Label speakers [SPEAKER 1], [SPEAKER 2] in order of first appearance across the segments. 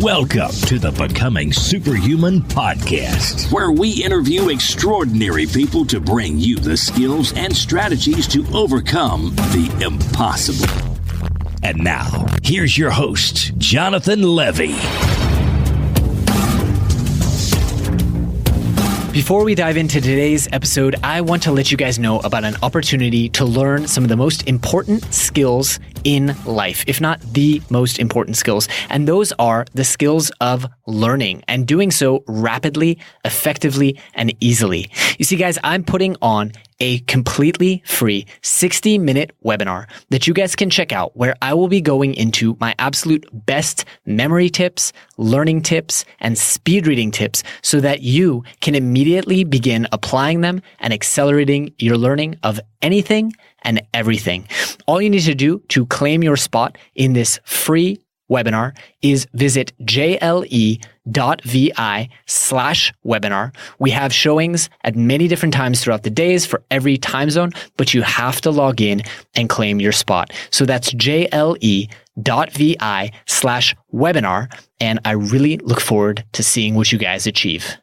[SPEAKER 1] Welcome to the Becoming Superhuman podcast, where we interview extraordinary people to bring you the skills and strategies to overcome the impossible. And now, here's your host, Jonathan Levy.
[SPEAKER 2] Before we dive into today's episode, I want to let you guys know about an opportunity to learn some of the most important skills in life, if not the most important skills. And those are the skills of learning and doing so rapidly, effectively, and easily. You see, guys, I'm putting on a completely free 60-minute webinar that you guys can check out, where I will be going into my absolute best memory tips, learning tips, and speed reading tips so that you can immediately begin applying them and accelerating your learning of anything and everything. All you need to do to claim your spot in this free webinar is visit jle.vi/webinar. We have showings at many different times throughout the days for every time zone, but you have to log in and claim your spot. So that's jle.vi/webinar. And I really look forward to seeing what you guys achieve.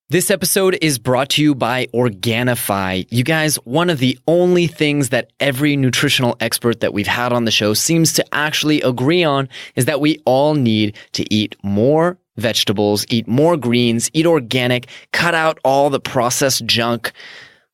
[SPEAKER 2] This episode is brought to you by Organifi. You guys, one of the only things that every nutritional expert that we've had on the show seems to actually agree on is that we all need to eat more vegetables, eat more greens, eat organic, cut out all the processed junk.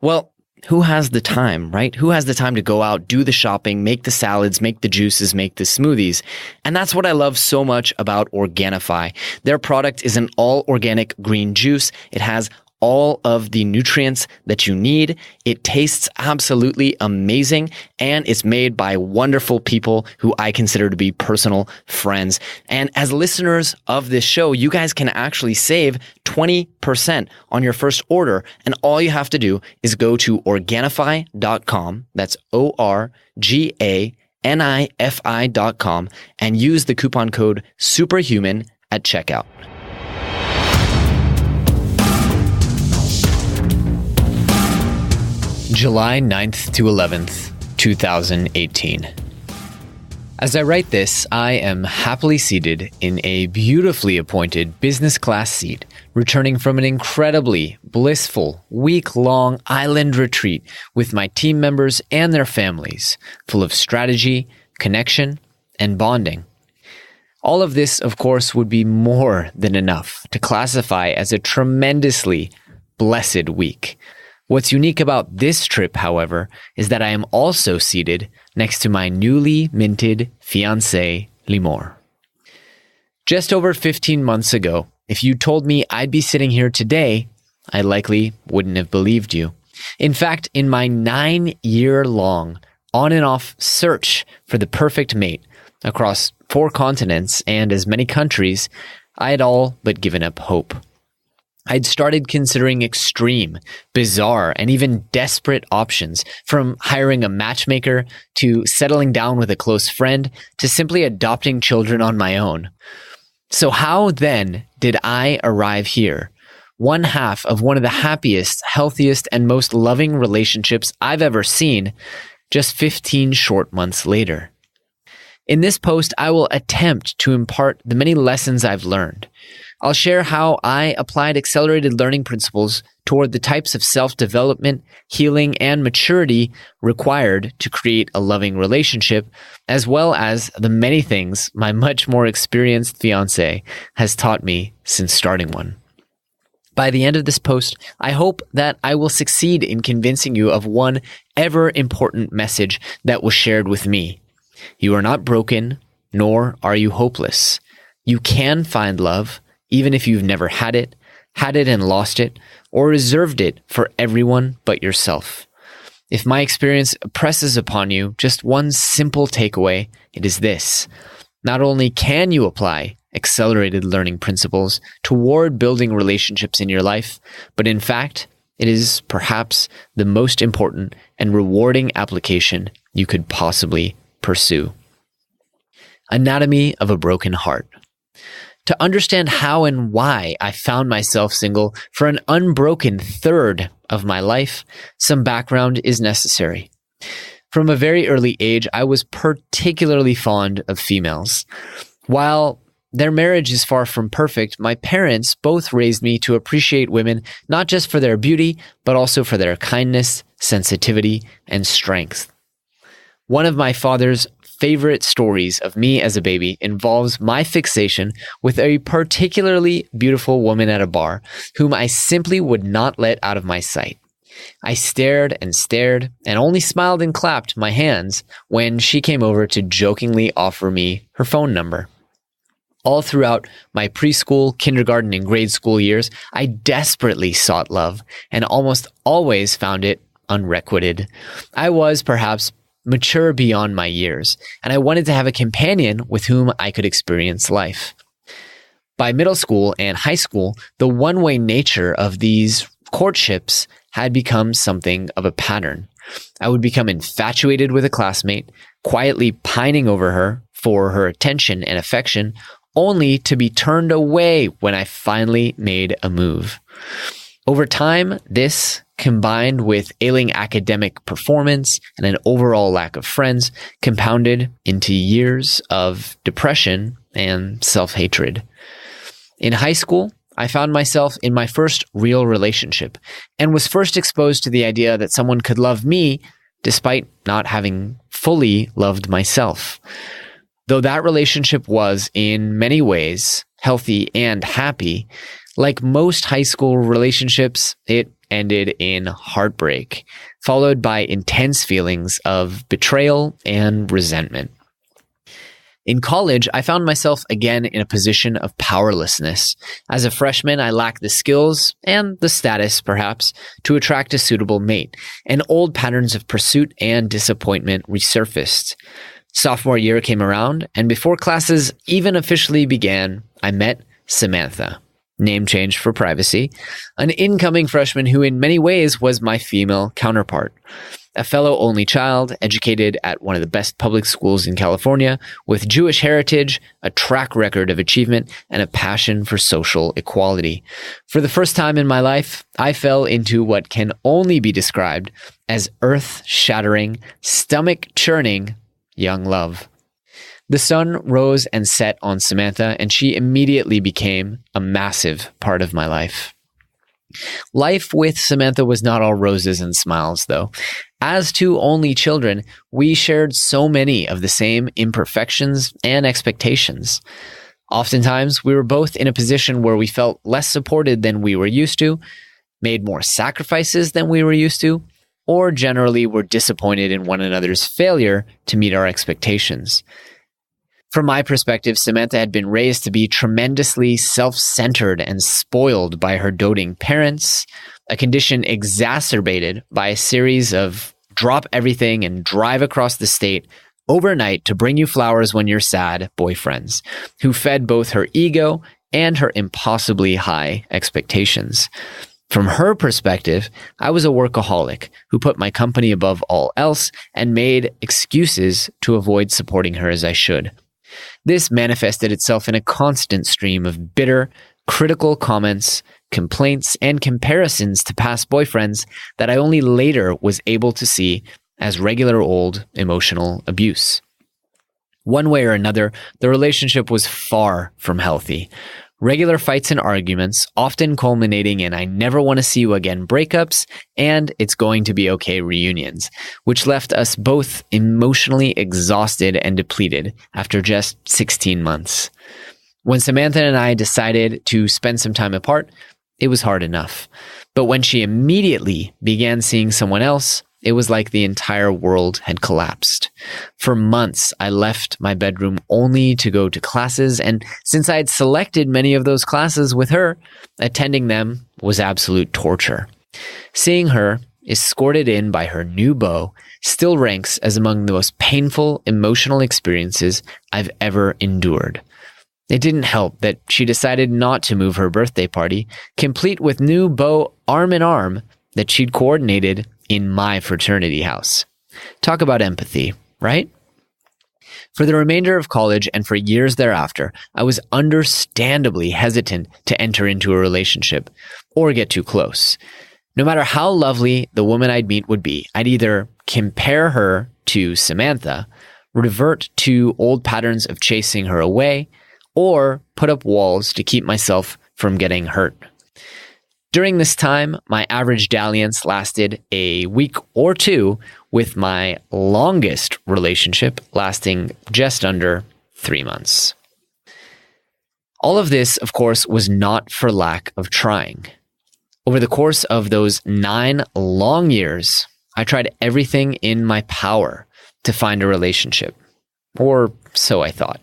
[SPEAKER 2] Well, who has the time, right? Who has the time to go out, do the shopping, make the salads, make the juices, make the smoothies? And that's what I love so much about Organifi. Their product is an all-organic green juice. It has all of the nutrients that you need. It tastes absolutely amazing, and it's made by wonderful people who I consider to be personal friends. And as listeners of this show, you guys can actually save 20% on your first order. And all you have to do is go to Organifi.com. That's ORGANIFI.com and use the coupon code SUPERHUMAN at checkout. July 9th to 11th, 2018. As I write this, I am happily seated in a beautifully appointed business class seat, returning from an incredibly blissful week-long island retreat with my team members and their families, full of strategy, connection, and bonding. All of this, of course, would be more than enough to classify as a tremendously blessed week. What's unique about this trip, however, is that I am also seated next to my newly minted fiancée, Limmor. Just over 15 months ago, if you told me I'd be sitting here today, I likely wouldn't have believed you. In fact, in my 9-year-long on and off search for the perfect mate across 4 continents and as many countries, I had all but given up hope. I'd started considering extreme, bizarre, and even desperate options, from hiring a matchmaker to settling down with a close friend to simply adopting children on my own. So how then did I arrive here, one half of one of the happiest, healthiest, and most loving relationships I've ever seen, just 15 short months later? In this post, I will attempt to impart the many lessons I've learned. I'll share how I applied accelerated learning principles toward the types of self-development, healing, and maturity required to create a loving relationship, as well as the many things my much more experienced fiancé has taught me since starting one. By the end of this post, I hope that I will succeed in convincing you of one ever important message that was shared with me. You are not broken, nor are you hopeless. You can find love, even if you've never had it and lost it, or reserved it for everyone but yourself. If my experience presses upon you just one simple takeaway, it is this: not only can you apply accelerated learning principles toward building relationships in your life, but in fact, it is perhaps the most important and rewarding application you could possibly pursue. Anatomy of a broken heart. To understand how and why I found myself single for an unbroken third of my life, some background is necessary. From a very early age, I was particularly fond of females. While their marriage is far from perfect, my parents both raised me to appreciate women not just for their beauty, but also for their kindness, sensitivity, and strength. One of my father's favorite stories of me as a baby involves my fixation with a particularly beautiful woman at a bar whom I simply would not let out of my sight. I stared and only smiled and clapped my hands when she came over to jokingly offer me her phone number. All throughout my preschool, kindergarten, and grade school years, I desperately sought love and almost always found it unrequited. I was perhaps mature beyond my years, and I wanted to have a companion with whom I could experience life. By middle school and high school, the one-way nature of these courtships had become something of a pattern. I would become infatuated with a classmate, quietly pining over her for her attention and affection, only to be turned away when I finally made a move. Over time, this, combined with ailing academic performance and an overall lack of friends, compounded into years of depression and self-hatred. In high school, I found myself in my first real relationship and was first exposed to the idea that someone could love me despite not having fully loved myself. Though that relationship was, in many ways, healthy and happy, like most high school relationships, it ended in heartbreak, followed by intense feelings of betrayal and resentment. In college, I found myself again in a position of powerlessness. As a freshman, I lacked the skills and the status, perhaps, to attract a suitable mate, and old patterns of pursuit and disappointment resurfaced. Sophomore year came around, and before classes even officially began, I met Samantha, name changed for privacy, an incoming freshman who in many ways was my female counterpart. A fellow only child, educated at one of the best public schools in California, with Jewish heritage, a track record of achievement, and a passion for social equality. For the first time in my life, I fell into what can only be described as earth-shattering, stomach-churning young love. The sun rose and set on Samantha, and she immediately became a massive part of my life. Life with Samantha was not all roses and smiles, though. As two only children, we shared so many of the same imperfections and expectations. Oftentimes, we were both in a position where we felt less supported than we were used to, made more sacrifices than we were used to, or generally were disappointed in one another's failure to meet our expectations. From my perspective, Samantha had been raised to be tremendously self-centered and spoiled by her doting parents, a condition exacerbated by a series of drop everything and drive across the state overnight to bring you flowers when you're sad boyfriends, who fed both her ego and her impossibly high expectations. From her perspective, I was a workaholic who put my company above all else and made excuses to avoid supporting her as I should. This manifested itself in a constant stream of bitter, critical comments, complaints, and comparisons to past boyfriends that I only later was able to see as regular old emotional abuse. One way or another, the relationship was far from healthy. Regular fights and arguments, often culminating in "I never want to see you again" breakups and "it's going to be okay" reunions, which left us both emotionally exhausted and depleted after just 16 months. When Samantha and I decided to spend some time apart, it was hard enough. But when she immediately began seeing someone else, it was like the entire world had collapsed. For months, I left my bedroom only to go to classes, and since I had selected many of those classes with her, attending them was absolute torture. Seeing her, escorted in by her new beau, still ranks as among the most painful emotional experiences I've ever endured. It didn't help that she decided not to move her birthday party, complete with new beau arm in arm, that she'd coordinated in my fraternity house. Talk about empathy, right? For the remainder of college and for years thereafter, I was understandably hesitant to enter into a relationship or get too close. No matter how lovely the woman I'd meet would be, I'd either compare her to Samantha, revert to old patterns of chasing her away, or put up walls to keep myself from getting hurt. During this time, my average dalliance lasted a week or two, with my longest relationship lasting just under 3 months. All of this, of course, was not for lack of trying. Over the course of those 9 long years, I tried everything in my power to find a relationship, or so I thought.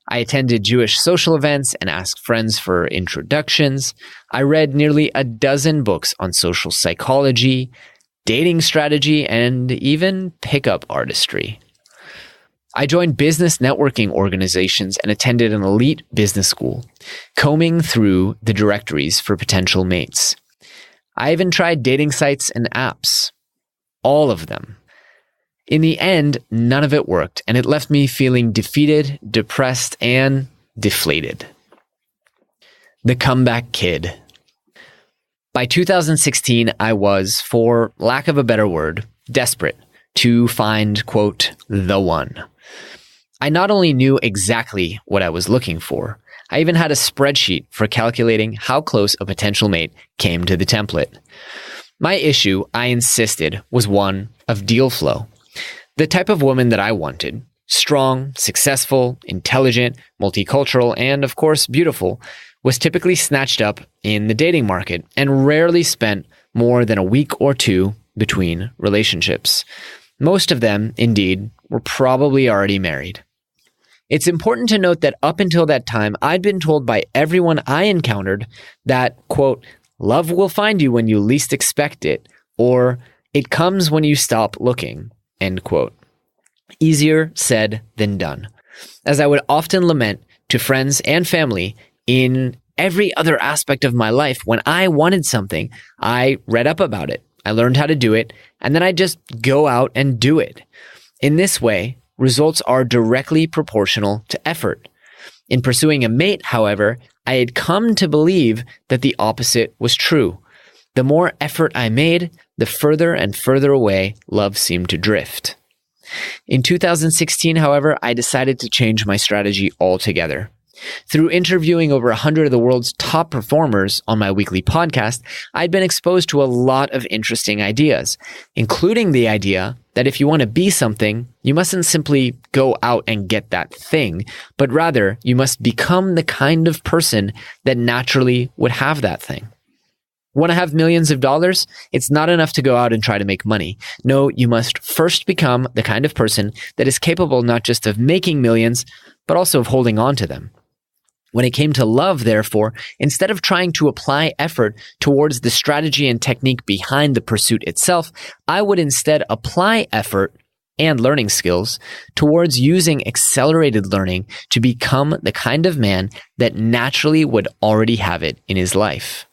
[SPEAKER 2] I attended Jewish social events and asked friends for introductions. I read nearly a dozen books on social psychology, dating strategy, and even pickup artistry. I joined business networking organizations and attended an elite business school, combing through the directories for potential mates. I even tried dating sites and apps. All of them. In the end, none of it worked, and it left me feeling defeated, depressed, and deflated. The comeback kid. By 2016, I was, for lack of a better word, desperate to find, quote, the one. I not only knew exactly what I was looking for, I even had a spreadsheet for calculating how close a potential mate came to the template. My issue, I insisted, was one of deal flow. The type of woman that I wanted, strong, successful, intelligent, multicultural, and of course beautiful, was typically snatched up in the dating market and rarely spent more than a week or two between relationships. Most of them, indeed, were probably already married. It's important to note that up until that time, I'd been told by everyone I encountered that, quote, love will find you when you least expect it, or it comes when you stop looking, end quote. Easier said than done. As I would often lament to friends and family, in every other aspect of my life, when I wanted something, I read up about it, I learned how to do it, and then I just go out and do it. In this way, results are directly proportional to effort. In pursuing a mate, however, I had come to believe that the opposite was true. The more effort I made, the further and further away love seemed to drift. In 2016, however, I decided to change my strategy altogether. Through interviewing over 100 of the world's top performers on my weekly podcast, I'd been exposed to a lot of interesting ideas, including the idea that if you want to be something, you mustn't simply go out and get that thing, but rather you must become the kind of person that naturally would have that thing. Want to have millions of dollars? It's not enough to go out and try to make money. No, you must first become the kind of person that is capable not just of making millions, but also of holding on to them. When it came to love, therefore, instead of trying to apply effort towards the strategy and technique behind the pursuit itself, I would instead apply effort and learning skills towards using accelerated learning to become the kind of man that naturally would already have it in his life.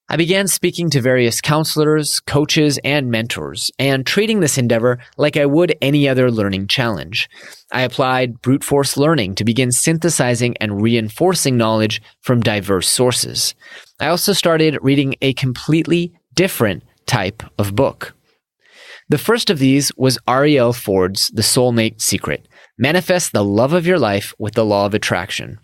[SPEAKER 2] I began speaking to various counselors, coaches, and mentors, and treating this endeavor like I would any other learning challenge. I applied brute force learning to begin synthesizing and reinforcing knowledge from diverse sources. I also started reading a completely different type of book. The first of these was Arielle Ford's The Soulmate Secret: Manifest the Love of Your Life with the Law of Attraction.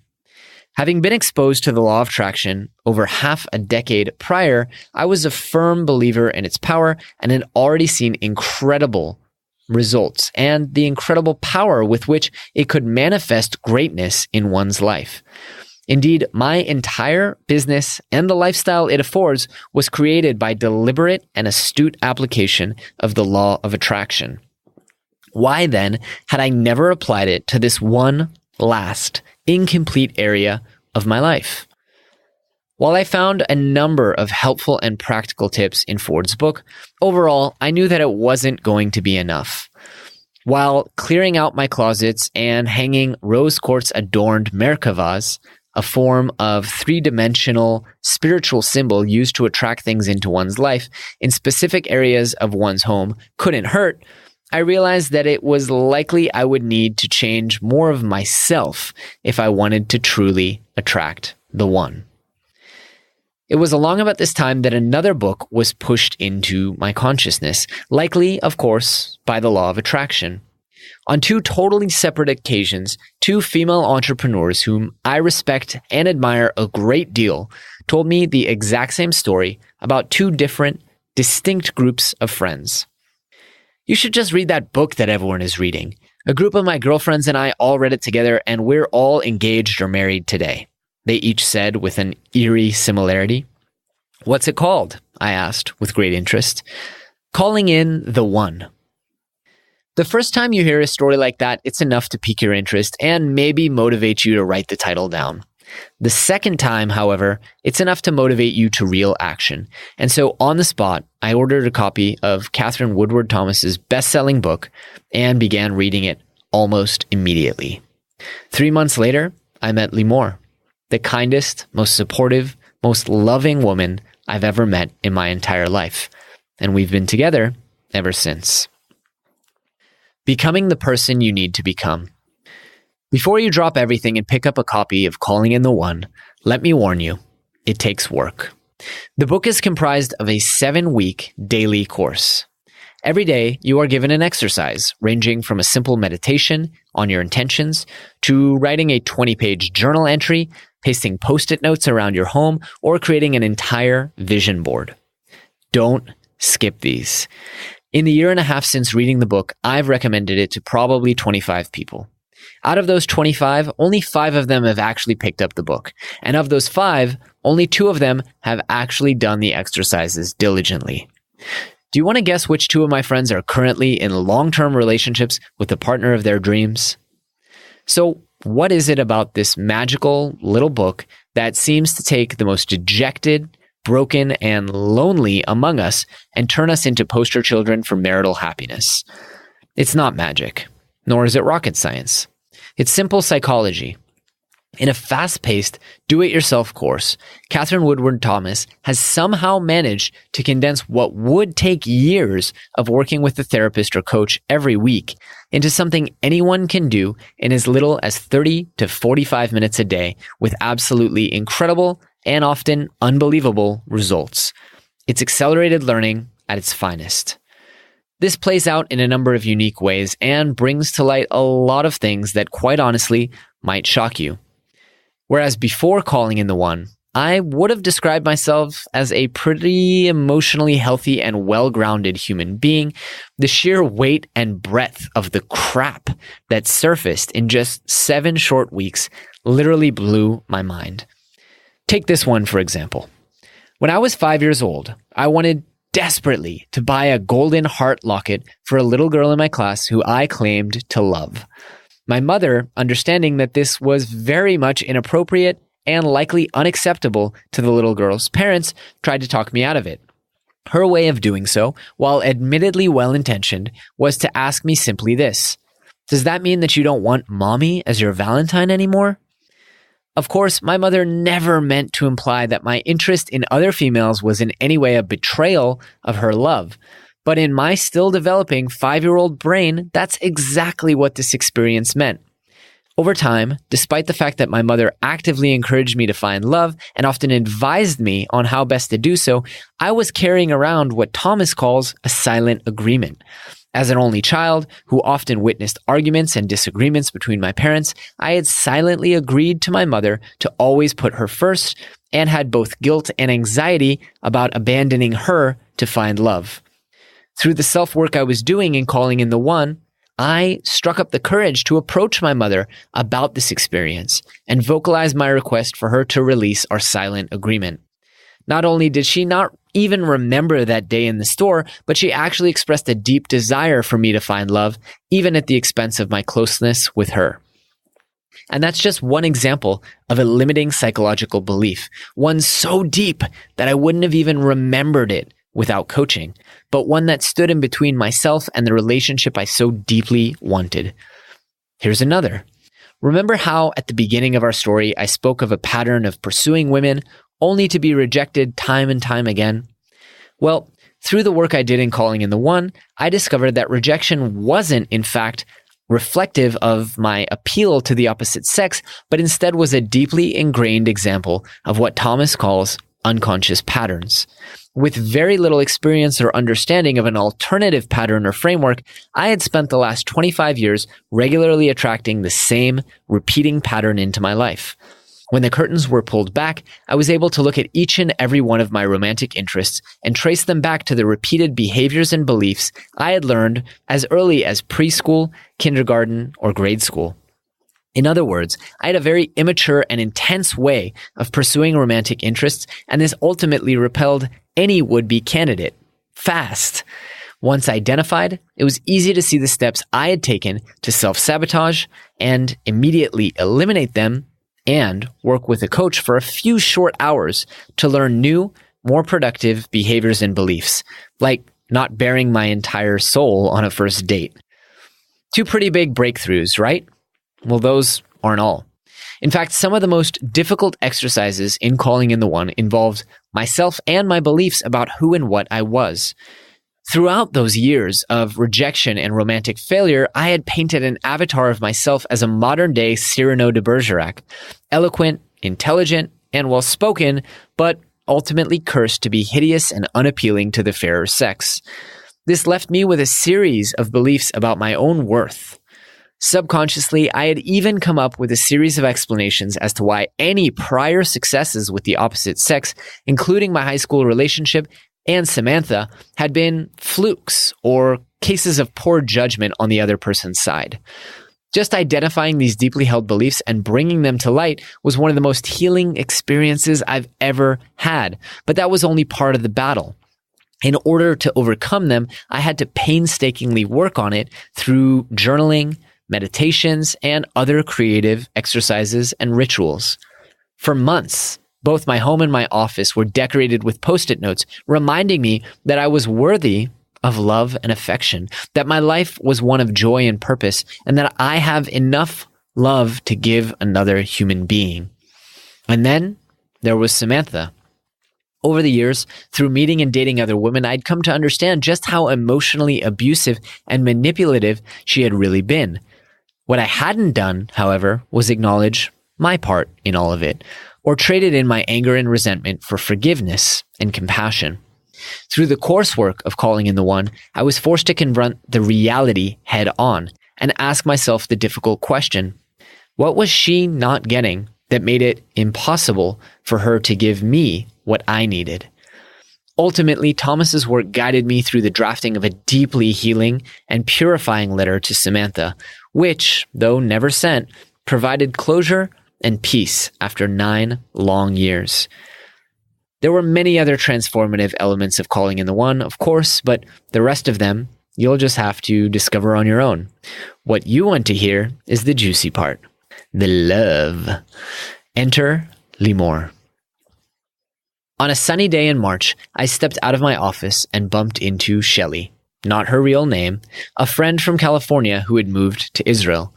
[SPEAKER 2] Having been exposed to the law of attraction over half a decade prior, I was a firm believer in its power and had already seen incredible results and the incredible power with which it could manifest greatness in one's life. Indeed, my entire business and the lifestyle it affords was created by deliberate and astute application of the law of attraction. Why then had I never applied it to this one last incomplete area of my life? While I found a number of helpful and practical tips in Ford's book, overall, I knew that it wasn't going to be enough. While clearing out my closets and hanging rose quartz adorned Merkavas, a form of three-dimensional spiritual symbol used to attract things into one's life in specific areas of one's home, couldn't hurt, I realized that it was likely I would need to change more of myself if I wanted to truly attract the one. It was along about this time that another book was pushed into my consciousness, likely, of course, by the law of attraction. On two totally separate occasions, two female entrepreneurs whom I respect and admire a great deal told me the exact same story about two different, distinct groups of friends. You should just read that book that everyone is reading. A group of my girlfriends and I all read it together, and we're all engaged or married today, they each said with an eerie similarity. What's it called? I asked with great interest. Calling in the One. The first time you hear a story like that, it's enough to pique your interest and maybe motivate you to write the title down. The second time, however, it's enough to motivate you to real action. And so on the spot, I ordered a copy of Catherine Woodward Thomas's best-selling book and began reading it almost immediately. 3 months later, I met Limmor, the kindest, most supportive, most loving woman I've ever met in my entire life. And we've been together ever since. Becoming the person you need to become. Before you drop everything and pick up a copy of Calling in the One, let me warn you, it takes work. The book is comprised of a 7-week daily course. Every day, you are given an exercise ranging from a simple meditation on your intentions to writing a 20-page journal entry, pasting Post-it notes around your home, or creating an entire vision board. Don't skip these. In the year and a half since reading the book, I've recommended it to probably 25 people. Out of those 25, only 5 of them have actually picked up the book. And of those 5, only 2 of them have actually done the exercises diligently. Do you want to guess which 2 of my friends are currently in long-term relationships with the partner of their dreams? So, what is it about this magical little book that seems to take the most dejected, broken, and lonely among us and turn us into poster children for marital happiness? It's not magic, nor is it rocket science. It's simple psychology. In a fast-paced, do-it-yourself course, Catherine Woodward Thomas has somehow managed to condense what would take years of working with a therapist or coach every week into something anyone can do in as little as 30 to 45 minutes a day with absolutely incredible and often unbelievable results. It's accelerated learning at its finest. This plays out in a number of unique ways and brings to light a lot of things that, quite honestly, might shock you. Whereas before Calling in the One, I would have described myself as a pretty emotionally healthy and well-grounded human being, the sheer weight and breadth of the crap that surfaced in just 7 short weeks literally blew my mind. Take this one, for example. When I was 5 years old, I wanted desperately to buy a golden heart locket for a little girl in my class who I claimed to love. My mother, understanding that this was very much inappropriate and likely unacceptable to the little girl's parents, tried to talk me out of it. Her way of doing so, while admittedly well-intentioned, was to ask me simply this: does that mean that you don't want mommy as your Valentine anymore? Of course, my mother never meant to imply that my interest in other females was in any way a betrayal of her love. But in my still developing 5-year-old brain, that's exactly what this experience meant. Over time, despite the fact that my mother actively encouraged me to find love and often advised me on how best to do so, I was carrying around what Thomas calls a silent agreement. As an only child who often witnessed arguments and disagreements between my parents, I had silently agreed to my mother to always put her first and had both guilt and anxiety about abandoning her to find love. Through the self-work I was doing in Calling in the One, I struck up the courage to approach my mother about this experience and vocalize my request for her to release our silent agreement. Not only did she not even remember that day in the store, but she actually expressed a deep desire for me to find love, even at the expense of my closeness with her. And that's just one example of a limiting psychological belief, one so deep that I wouldn't have even remembered it without coaching, but one that stood in between myself and the relationship I so deeply wanted. Here's another. Remember how at the beginning of our story, I spoke of a pattern of pursuing women only to be rejected time and time again? Well, through the work I did in Calling in the One, I discovered that rejection wasn't, in fact, reflective of my appeal to the opposite sex, but instead was a deeply ingrained example of what Thomas calls unconscious patterns. With very little experience or understanding of an alternative pattern or framework, I had spent the last 25 years regularly attracting the same repeating pattern into my life. When the curtains were pulled back, I was able to look at each and every one of my romantic interests and trace them back to the repeated behaviors and beliefs I had learned as early as preschool, kindergarten, or grade school. In other words, I had a very immature and intense way of pursuing romantic interests, and this ultimately repelled any would-be candidate fast. Once identified, it was easy to see the steps I had taken to self-sabotage and immediately eliminate them and work with a coach for a few short hours to learn new, more productive behaviors and beliefs, like not bearing my entire soul on a first date. Two pretty big breakthroughs, right? Well, those aren't all. In fact, some of the most difficult exercises in calling in the one involved myself and my beliefs about who and what I was. Throughout those years of rejection and romantic failure, I had painted an avatar of myself as a modern-day Cyrano de Bergerac, eloquent, intelligent, and well-spoken, but ultimately cursed to be hideous and unappealing to the fairer sex. This left me with a series of beliefs about my own worth. Subconsciously, I had even come up with a series of explanations as to why any prior successes with the opposite sex, including my high school relationship and Samantha, had been flukes or cases of poor judgment on the other person's side. Just identifying these deeply held beliefs and bringing them to light was one of the most healing experiences I've ever had, but that was only part of the battle. In order to overcome them, I had to painstakingly work on it through journaling, meditations, and other creative exercises and rituals. For months, both my home and my office were decorated with Post-it notes reminding me that I was worthy of love and affection, that my life was one of joy and purpose, and that I have enough love to give another human being. And then there was Samantha. Over the years, through meeting and dating other women, I'd come to understand just how emotionally abusive and manipulative she had really been. What I hadn't done, however, was acknowledge my part in all of it, or traded in my anger and resentment for forgiveness and compassion. Through the coursework of calling in the one, I was forced to confront the reality head on and ask myself the difficult question: what was she not getting that made it impossible for her to give me what I needed? Ultimately, Thomas's work guided me through the drafting of a deeply healing and purifying letter to Samantha, which, though never sent, provided closure and peace after 9 long years. There were many other transformative elements of calling in the one, of course, but the rest of them you'll just have to discover on your own. What you want to hear is the juicy part, the love. Enter Limmor. On a sunny day in March, I stepped out of my office and bumped into Shelley, not her real name, a friend from California who had moved to Israel.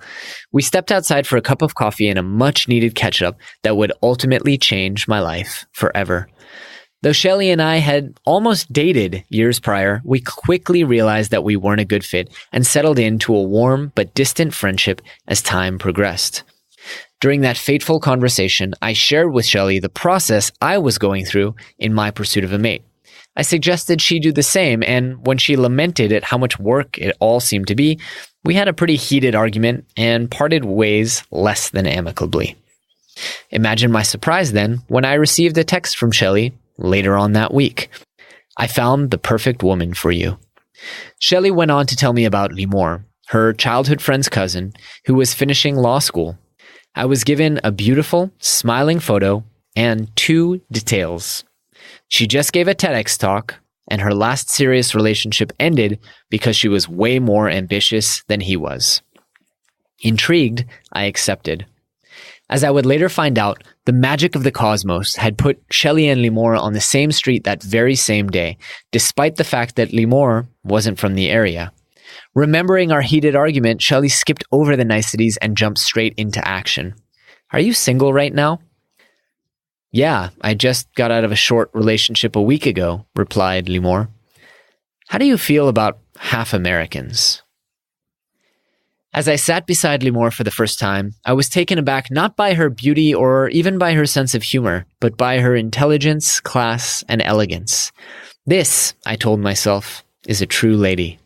[SPEAKER 2] We stepped outside for a cup of coffee and a much-needed catch-up that would ultimately change my life forever. Though Shelley and I had almost dated years prior, we quickly realized that we weren't a good fit and settled into a warm but distant friendship as time progressed. During that fateful conversation, I shared with Shelley the process I was going through in my pursuit of a mate. I suggested she do the same, and when she lamented at how much work it all seemed to be, we had a pretty heated argument and parted ways less than amicably. Imagine my surprise then when I received a text from Shelley later on that week. I found the perfect woman for you. Shelley went on to tell me about Limmor, her childhood friend's cousin, who was finishing law school. I was given a beautiful, smiling photo and 2 details. She just gave a TEDx talk, and her last serious relationship ended because she was way more ambitious than he was. Intrigued, I accepted. As I would later find out, the magic of the cosmos had put Shelley and Limmor on the same street that very same day, despite the fact that Limmor wasn't from the area. Remembering our heated argument, Shelley skipped over the niceties and jumped straight into action. Are you single right now? Yeah, I just got out of a short relationship a week ago, replied Limmor. How do you feel about half Americans? As I sat beside Limmor for the first time, I was taken aback not by her beauty or even by her sense of humor, but by her intelligence, class, and elegance. This, I told myself, is a true lady.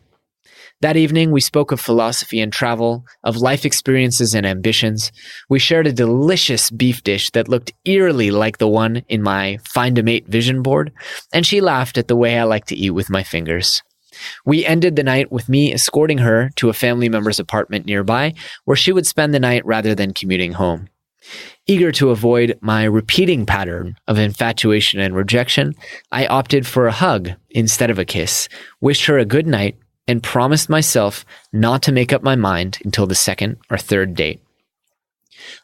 [SPEAKER 2] That evening, we spoke of philosophy and travel, of life experiences and ambitions. We shared a delicious beef dish that looked eerily like the one in my Find a Mate vision board, and she laughed at the way I like to eat with my fingers. We ended the night with me escorting her to a family member's apartment nearby, where she would spend the night rather than commuting home. Eager to avoid my repeating pattern of infatuation and rejection, I opted for a hug instead of a kiss, wished her a good night, and promised myself not to make up my mind until the second or third date.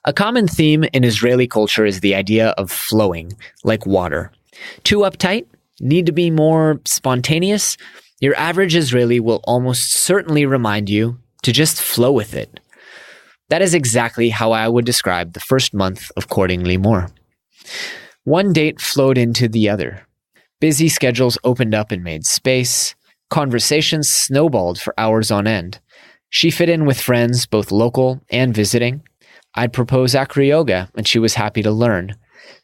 [SPEAKER 2] A common theme in Israeli culture is the idea of flowing, like water. Too uptight? Need to be more spontaneous? Your average Israeli will almost certainly remind you to just flow with it. That is exactly how I would describe the first month of courting Limmor. One date flowed into the other. Busy schedules opened up and made space. Conversations snowballed for hours on end. She fit in with friends, both local and visiting. I'd propose acro yoga, and she was happy to learn.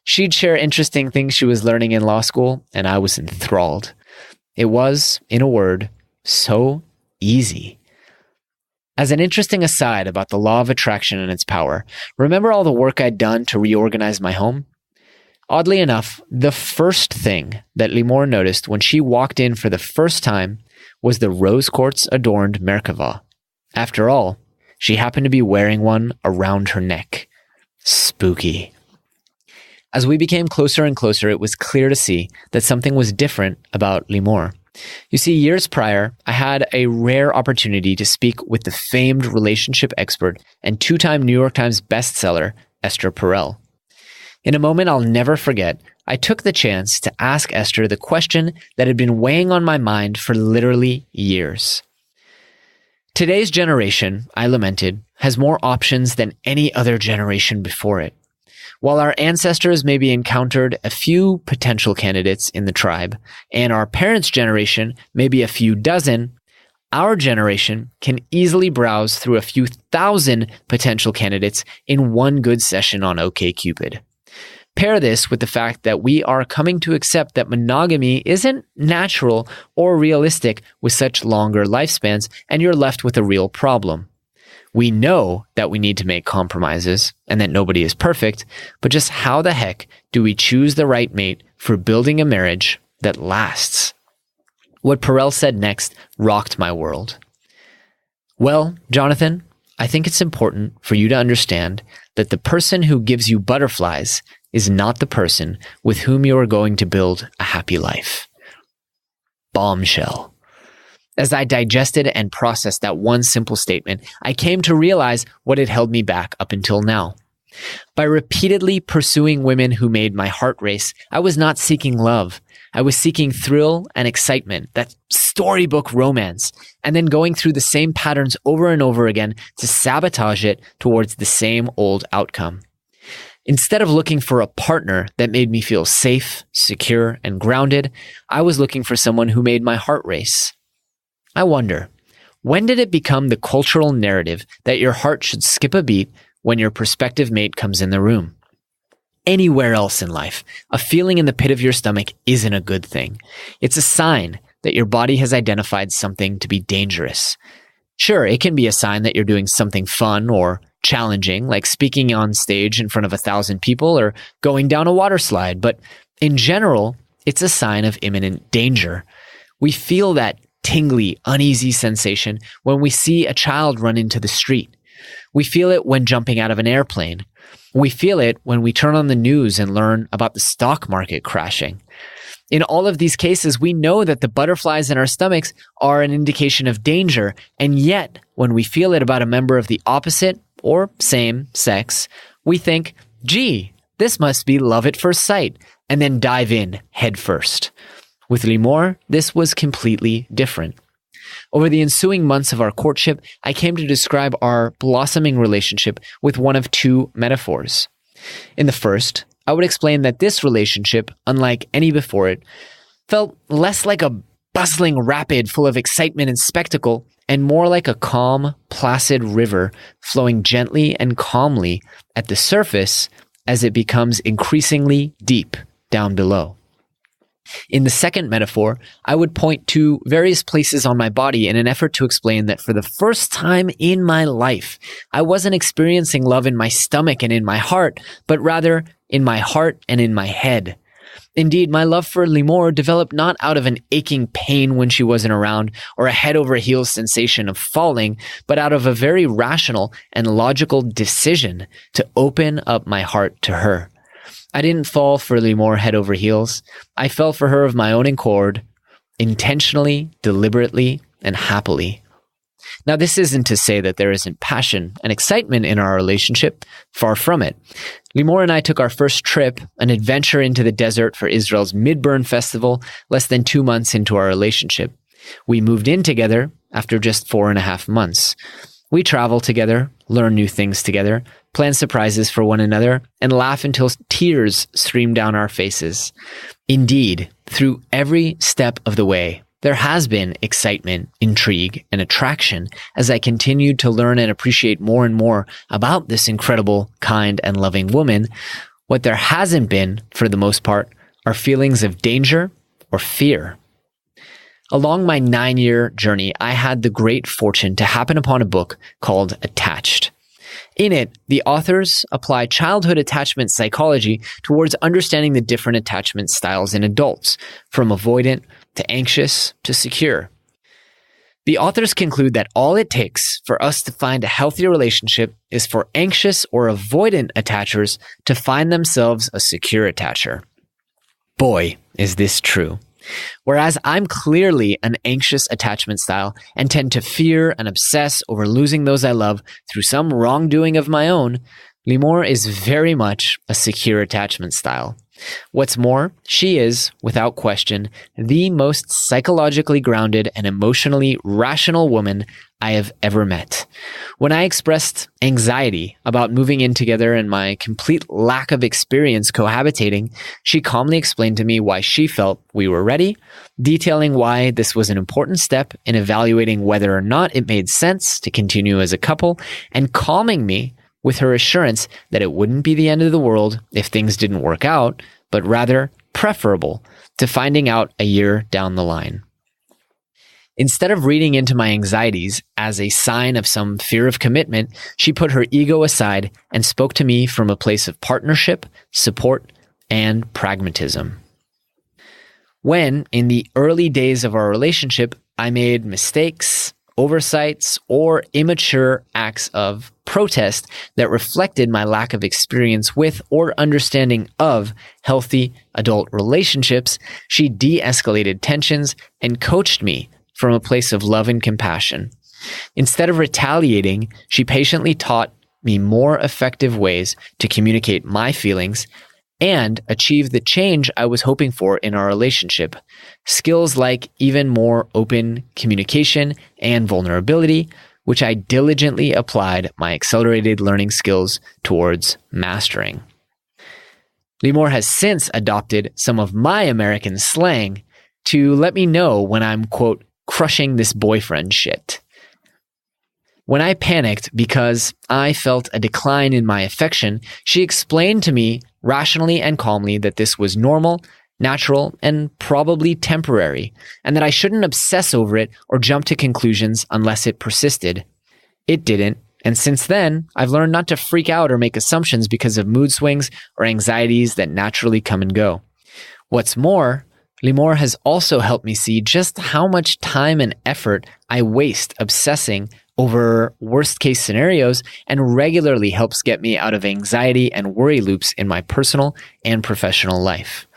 [SPEAKER 2] She'd share interesting things she was learning in law school, and I was enthralled. It was, in a word, so easy. As an interesting aside about the law of attraction and its power, remember all the work I'd done to reorganize my home? Oddly enough, the first thing that Limmor noticed when she walked in for the first time was the rose quartz adorned Merkava. After all, she happened to be wearing one around her neck. Spooky. As we became closer and closer, it was clear to see that something was different about Limmor. You see, years prior, I had a rare opportunity to speak with the famed relationship expert and two-time New York Times bestseller, Esther Perel. In a moment I'll never forget, I took the chance to ask Esther the question that had been weighing on my mind for literally years. Today's generation, I lamented, has more options than any other generation before it. While our ancestors maybe encountered a few potential candidates in the tribe, and our parents' generation maybe a few dozen, our generation can easily browse through a few thousand potential candidates in one good session on OkCupid. Pair this with the fact that we are coming to accept that monogamy isn't natural or realistic with such longer lifespans, and you're left with a real problem. We know that we need to make compromises and that nobody is perfect, but just how the heck do we choose the right mate for building a marriage that lasts? What Perel said next rocked my world. Well, Jonathan, I think it's important for you to understand that the person who gives you butterflies is not the person with whom you are going to build a happy life. Bombshell. As I digested and processed that one simple statement, I came to realize what had held me back up until now. By repeatedly pursuing women who made my heart race, I was not seeking love. I was seeking thrill and excitement, that storybook romance, and then going through the same patterns over and over again to sabotage it towards the same old outcome. Instead of looking for a partner that made me feel safe, secure, and grounded, I was looking for someone who made my heart race. I wonder, when did it become the cultural narrative that your heart should skip a beat when your prospective mate comes in the room? Anywhere else in life, a feeling in the pit of your stomach isn't a good thing. It's a sign that your body has identified something to be dangerous. Sure, it can be a sign that you're doing something fun or challenging, like speaking on stage in front of 1,000 people or going down a water slide, but in general, it's a sign of imminent danger. We feel that tingly, uneasy sensation when we see a child run into the street. We feel it when jumping out of an airplane. We feel it when we turn on the news and learn about the stock market crashing. In all of these cases, we know that the butterflies in our stomachs are an indication of danger, and yet when we feel it about a member of the opposite or same sex, we think, gee, this must be love at first sight, and then dive in head first. With Limmor, this was completely different. Over the ensuing months of our courtship, I came to describe our blossoming relationship with one of two metaphors. In the first, I would explain that this relationship, unlike any before it, felt less like a bustling rapid full of excitement and spectacle, and more like a calm, placid river flowing gently and calmly at the surface as it becomes increasingly deep down below. In the second metaphor, I would point to various places on my body in an effort to explain that for the first time in my life, I wasn't experiencing love in my stomach and in my heart, but rather in my heart and in my head. Indeed, my love for Limmor developed not out of an aching pain when she wasn't around or a head over heels sensation of falling, but out of a very rational and logical decision to open up my heart to her. I didn't fall for Limmor head over heels. I fell for her of my own accord, intentionally, deliberately, and happily. Now, this isn't to say that there isn't passion and excitement in our relationship. Far from it. Limmor and I took our first trip, an adventure into the desert for Israel's Midburn Festival, less than 2 months into our relationship. We moved in together after just 4.5 months. We travel together, learn new things together, plan surprises for one another, and laugh until tears stream down our faces. Indeed, through every step of the way, there has been excitement, intrigue, and attraction as I continued to learn and appreciate more and more about this incredible, kind, and loving woman. What there hasn't been, for the most part, are feelings of danger or fear. Along my 9-year journey, I had the great fortune to happen upon a book called Attached. In it, the authors apply childhood attachment psychology towards understanding the different attachment styles in adults, from avoidant to anxious to secure. The authors conclude that all it takes for us to find a healthier relationship is for anxious or avoidant attachers to find themselves a secure attacher. Boy, is this true. Whereas I'm clearly an anxious attachment style and tend to fear and obsess over losing those I love through some wrongdoing of my own, Limmor is very much a secure attachment style. What's more, she is, without question, the most psychologically grounded and emotionally rational woman I have ever met. When I expressed anxiety about moving in together and my complete lack of experience cohabitating, she calmly explained to me why she felt we were ready, detailing why this was an important step in evaluating whether or not it made sense to continue as a couple, and calming me with her assurance that it wouldn't be the end of the world if things didn't work out, but rather preferable to finding out a year down the line. Instead of reading into my anxieties as a sign of some fear of commitment, she put her ego aside and spoke to me from a place of partnership, support, and pragmatism. When, in the early days of our relationship, I made mistakes, oversights, or immature acts of protest that reflected my lack of experience with or understanding of healthy adult relationships, she de-escalated tensions and coached me from a place of love and compassion. Instead of retaliating, she patiently taught me more effective ways to communicate my feelings and achieve the change I was hoping for in our relationship. Skills like even more open communication and vulnerability, which I diligently applied my accelerated learning skills towards mastering. Limmor has since adopted some of my American slang to let me know when I'm, quote, crushing this boyfriend shit. When I panicked because I felt a decline in my affection, she explained to me rationally and calmly that this was normal, natural, and probably temporary, and that I shouldn't obsess over it or jump to conclusions unless it persisted. It didn't, and since then, I've learned not to freak out or make assumptions because of mood swings or anxieties that naturally come and go. What's more, Limmor has also helped me see just how much time and effort I waste obsessing over worst-case scenarios and regularly helps get me out of anxiety and worry loops in my personal and professional life.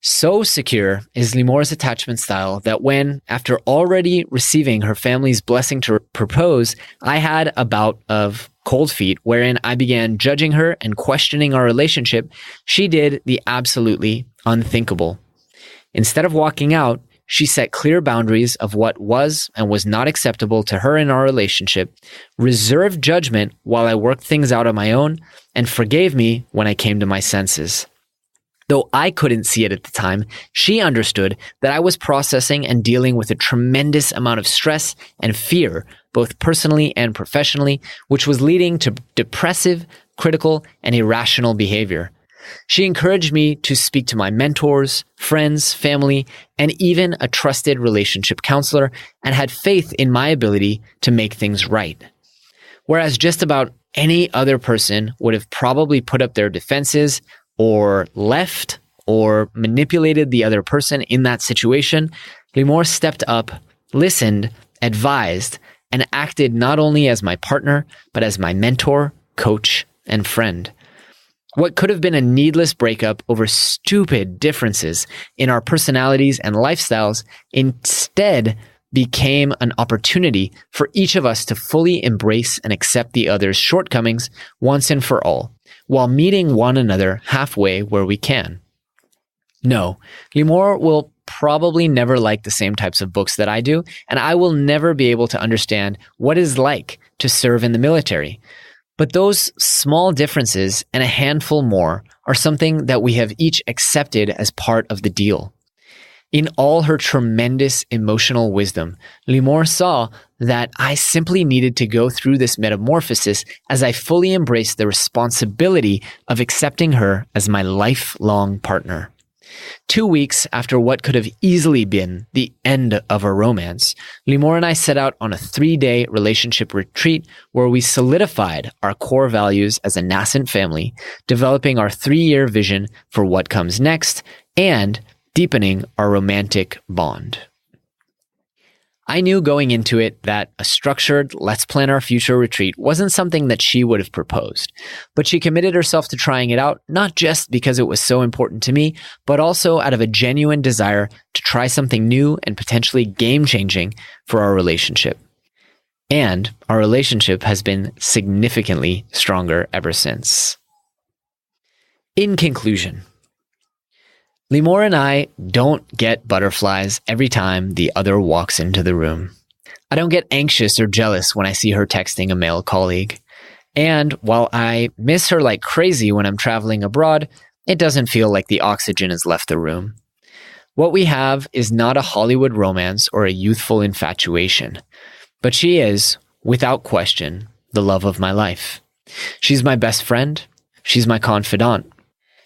[SPEAKER 2] So secure is Limmor's attachment style that when, after already receiving her family's blessing to propose, I had a bout of cold feet wherein I began judging her and questioning our relationship, she did the absolutely unthinkable. Instead of walking out, she set clear boundaries of what was and was not acceptable to her in our relationship, reserved judgment while I worked things out on my own, and forgave me when I came to my senses. Though I couldn't see it at the time, she understood that I was processing and dealing with a tremendous amount of stress and fear, both personally and professionally, which was leading to depressive, critical, and irrational behavior. She encouraged me to speak to my mentors, friends, family, and even a trusted relationship counselor, and had faith in my ability to make things right. Whereas just about any other person would have probably put up their defenses or left or manipulated the other person in that situation, Limmor stepped up, listened, advised, and acted not only as my partner, but as my mentor, coach, and friend. What could have been a needless breakup over stupid differences in our personalities and lifestyles instead became an opportunity for each of us to fully embrace and accept the other's shortcomings once and for all, while meeting one another halfway where we can. No, Limmor will probably never like the same types of books that I do, and I will never be able to understand what it's like to serve in the military. But those small differences and a handful more are something that we have each accepted as part of the deal. In all her tremendous emotional wisdom, Limmor saw that I simply needed to go through this metamorphosis as I fully embraced the responsibility of accepting her as my lifelong partner. 2 weeks after what could have easily been the end of our romance, Limmor and I set out on a 3-day relationship retreat where we solidified our core values as a nascent family, developing our 3-year vision for what comes next, and deepening our romantic bond. I knew going into it that a structured, let's plan our future retreat wasn't something that she would have proposed, but she committed herself to trying it out, not just because it was so important to me, but also out of a genuine desire to try something new and potentially game-changing for our relationship. And our relationship has been significantly stronger ever since. In conclusion, Limmor and I don't get butterflies every time the other walks into the room. I don't get anxious or jealous when I see her texting a male colleague. And while I miss her like crazy when I'm traveling abroad, it doesn't feel like the oxygen has left the room. What we have is not a Hollywood romance or a youthful infatuation, but she is, without question, the love of my life. She's my best friend. She's my confidant.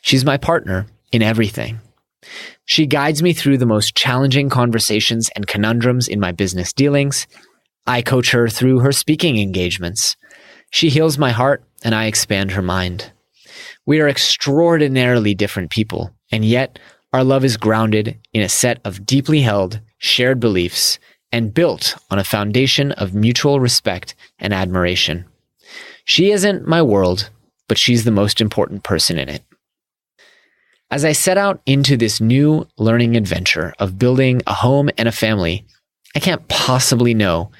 [SPEAKER 2] She's my partner in everything. She guides me through the most challenging conversations and conundrums in my business dealings. I coach her through her speaking engagements. She heals my heart and I expand her mind. We are extraordinarily different people, and yet our love is grounded in a set of deeply held, shared beliefs and built on a foundation of mutual respect and admiration. She isn't my world, but she's the most important person in it. As I set out into this new learning adventure of building a home and a family, I can't possibly know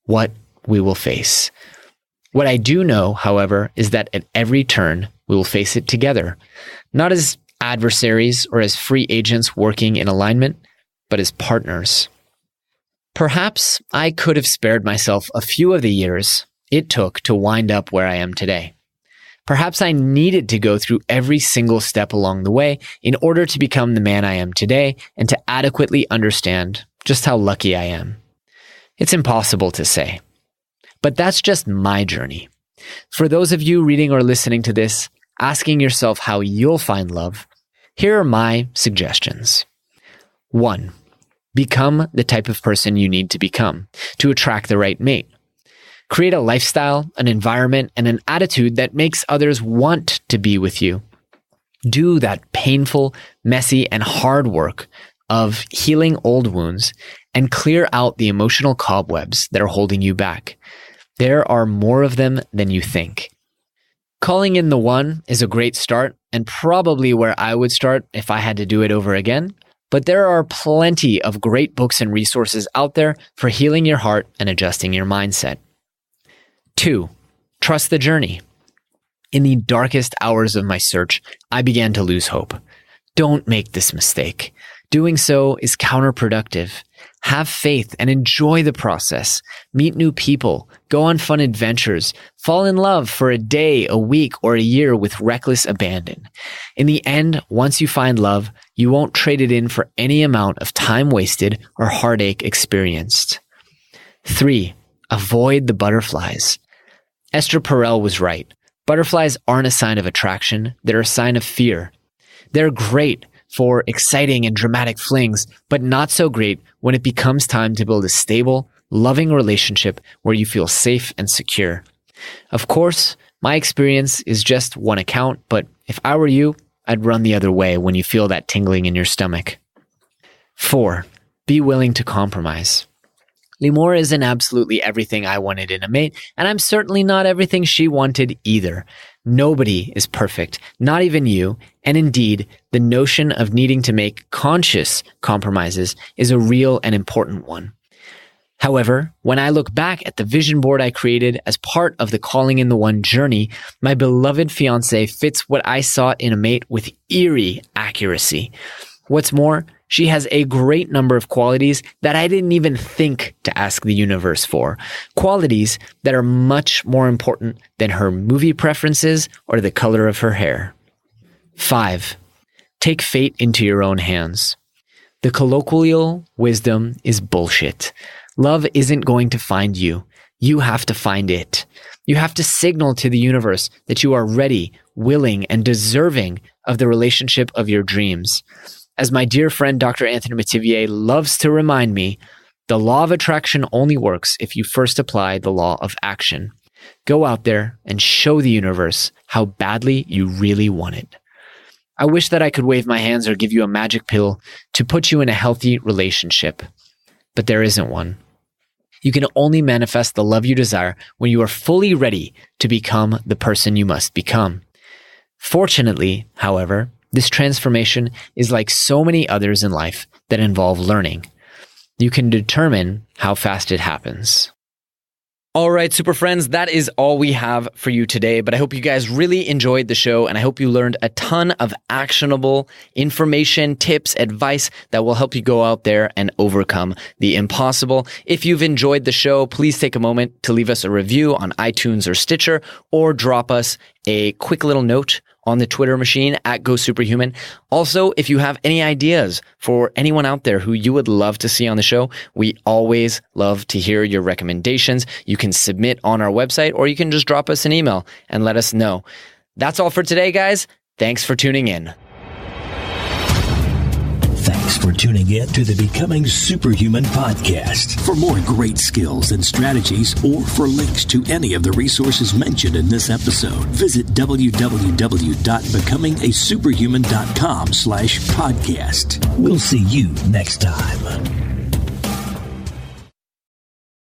[SPEAKER 2] what we will face. What I do know, however, is that at every turn, we will face it together, not as adversaries or as free agents working in alignment, but as partners. Perhaps I could have spared myself a few of the years it took to wind up where I am today. Perhaps I needed to go through every single step along the way in order to become the man I am today and to adequately understand just how lucky I am. It's impossible to say, but that's just my journey. For those of you reading or listening to this, asking yourself how you'll find love, here are my suggestions. 1. Become the type of person you need to become to attract the right mate. Create a lifestyle, an environment, and an attitude that makes others want to be with you. Do that painful, messy, and hard work of healing old wounds and clear out the emotional cobwebs that are holding you back. There are more of them than you think. Calling in the one is a great start and probably where I would start if I had to do it over again. But there are plenty of great books and resources out there for healing your heart and adjusting your mindset. 2. Trust the journey. In the darkest hours of my search, I began to lose hope. Don't make this mistake. Doing so is counterproductive. Have faith and enjoy the process. Meet new people, go on fun adventures, fall in love for a day, a week, or a year with reckless abandon. In the end, once you find love, you won't trade it in for any amount of time wasted or heartache experienced. 3. Avoid the butterflies. Esther Perel was right. Butterflies aren't a sign of attraction, they're a sign of fear. They're great for exciting and dramatic flings, but not so great when it becomes time to build a stable, loving relationship where you feel safe and secure. Of course, my experience is just one account, but if I were you, I'd run the other way when you feel that tingling in your stomach. 4. Be willing to compromise. Limmor isn't absolutely everything I wanted in a mate, and I'm certainly not everything she wanted either. Nobody is perfect, not even you, and indeed, the notion of needing to make conscious compromises is a real and important one. However, when I look back at the vision board I created as part of the Calling in the One journey, my beloved fiancée fits what I sought in a mate with eerie accuracy. What's more, she has a great number of qualities that I didn't even think to ask the universe for. Qualities that are much more important than her movie preferences or the color of her hair. 5. Take fate into your own hands. The colloquial wisdom is bullshit. Love isn't going to find you. You have to find it. You have to signal to the universe that you are ready, willing, and deserving of the relationship of your dreams. As my dear friend Dr. Anthony Metivier loves to remind me, the law of attraction only works if you first apply the law of action. Go out there and show the universe how badly you really want it. I wish that I could wave my hands or give you a magic pill to put you in a healthy relationship, but there isn't one. You can only manifest the love you desire when you are fully ready to become the person you must become. Fortunately, however, this transformation is like so many others in life that involve learning. You can determine how fast it happens. All right, super friends, that is all we have for you today, but I hope you guys really enjoyed the show and I hope you learned a ton of actionable information, tips, advice that will help you go out there and overcome the impossible. If you've enjoyed the show, please take a moment to leave us a review on iTunes or Stitcher or drop us a quick little note on the Twitter machine at GoSuperhuman. Also, if you have any ideas for anyone out there who you would love to see on the show, we always love to hear your recommendations. You can submit on our website or you can just drop us an email and let us know. That's all for today, guys. Thanks for tuning in.
[SPEAKER 1] Thanks for tuning in to the Becoming Superhuman podcast. For more great skills and strategies, or for links to any of the resources mentioned in this episode, visit www.becomingasuperhuman.com/podcast. We'll see you next time.